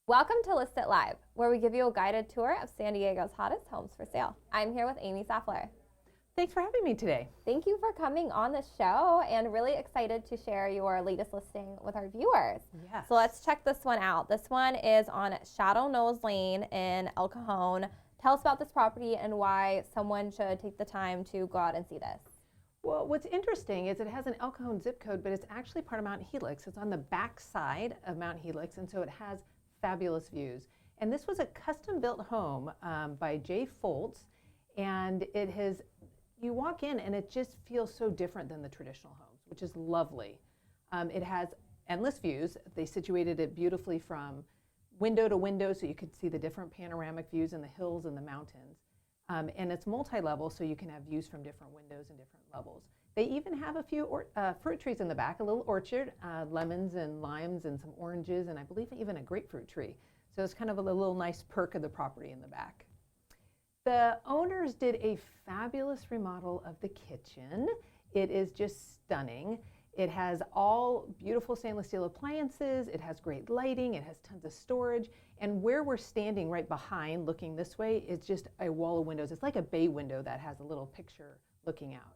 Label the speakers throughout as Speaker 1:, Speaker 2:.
Speaker 1: Welcome to List It Live, where we give you a guided tour of San Diego's hottest homes for sale. I'm here with Amy Saflar.
Speaker 2: Thanks for having me today.
Speaker 1: Thank you for coming on the show, and really excited to share your latest listing with our viewers.
Speaker 2: Yes.
Speaker 1: So let's check this one out. This one is on Knolls Lane in El Cajon. Tell us about this property and why someone should take the time to go out and see this.
Speaker 2: Well, what's interesting is it has an El Cajon zip code, but it's actually part of Mount Helix. It's on the back side of Mount Helix, and so it has fabulous views. And this was a custom-built home by Jay Foltz, and you walk in and it just feels so different than the traditional homes, which is lovely. It has endless views. They situated it beautifully from window to window, so you could see the different panoramic views in the hills and the mountains. And it's multi-level, so you can have views from different windows and different levels. They even have a few fruit trees in the back, a little orchard, lemons and limes and some oranges, and I believe even a grapefruit tree. So it's kind of a little nice perk of the property in the back. The owners did a fabulous remodel of the kitchen. It is just stunning. It has all beautiful stainless steel appliances. It has great lighting. It has tons of storage. And where we're standing right behind, looking this way, is just a wall of windows. It's like a bay window that has a little picture looking out.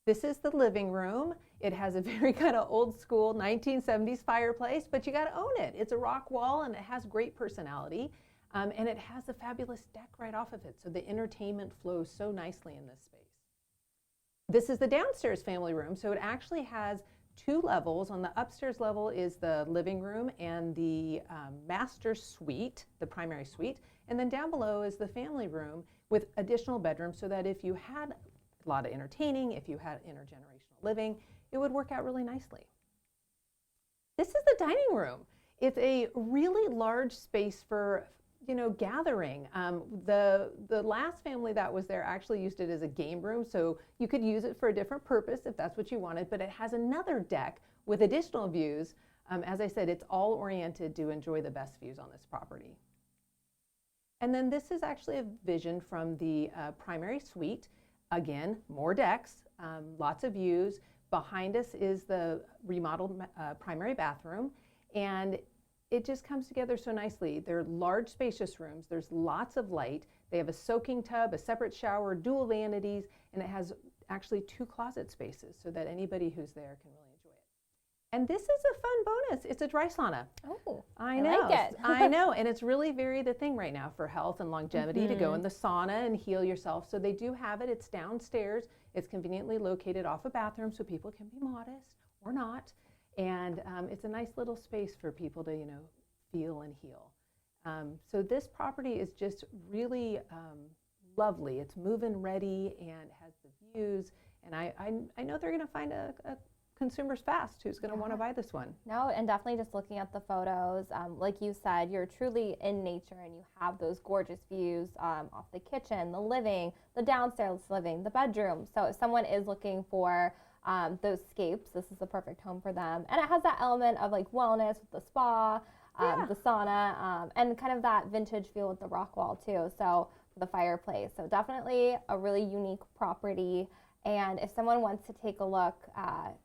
Speaker 2: This is the living room. It has a very kind of old school 1970s fireplace, but you got to own it. It's a rock wall and it has great personality. And it has a fabulous deck right off of it, so the entertainment flows so nicely in this space. This is the downstairs family room, so it actually has two levels. On the upstairs level is the living room and the master suite, the primary suite, and then down below is the family room with additional bedrooms, so that if you had a lot of entertaining, if you had intergenerational living, it would work out really nicely. This is the dining room. It's a really large space for gathering. The last family that was there actually used it as a game room, so you could use it for a different purpose if that's what you wanted, but it has another deck with additional views. As I said, it's all oriented to enjoy the best views on this property. And then this is actually a vision from the primary suite. Again, more decks, lots of views. Behind us is the remodeled primary bathroom, and it just comes together so nicely. They're large, spacious rooms. There's lots of light. They have a soaking tub, a separate shower, dual vanities, and it has actually 2 closet spaces so that anybody who's there can really enjoy it. And this is a fun bonus. It's a dry sauna.
Speaker 1: Oh,
Speaker 2: I know.
Speaker 1: like it.
Speaker 2: I know, and it's really the thing right now for health and longevity to go in the sauna and heal yourself. So they do have it. It's downstairs. It's conveniently located off a bathroom so people can be modest or not. And it's a nice little space for people to, feel and heal. So this property is just really lovely. It's move-in ready and has the views. And I know they're going to find a consumers fast who's going to want to buy this one.
Speaker 1: No, and definitely just looking at the photos, like you said, you're truly in nature and you have those gorgeous views off the kitchen, the living, the downstairs living, the bedroom. So if someone is looking for those scapes, this is the perfect home for them. And it has that element of like wellness with the spa, the sauna, and kind of that vintage feel with the rock wall too. So for the fireplace. So definitely a really unique property. And if someone wants to take a look,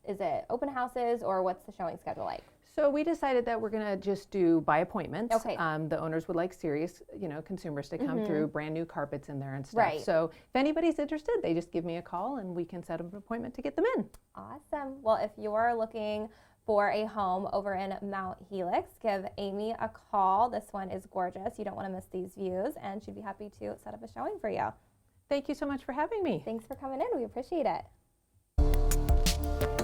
Speaker 1: is it open houses or what's the showing schedule like?
Speaker 2: So we decided that we're going to just do by appointments.
Speaker 1: Okay.
Speaker 2: The owners would like serious, consumers to come through, brand new carpets in there and stuff.
Speaker 1: Right.
Speaker 2: So if anybody's interested, they just give me a call and we can set up an appointment to get them in.
Speaker 1: Awesome. Well, if you're looking for a home over in Mount Helix, give Amy a call. This one is gorgeous. You don't want to miss these views, and she'd be happy to set up a showing for you.
Speaker 2: Thank you so much for having me.
Speaker 1: Thanks for coming in. We appreciate it.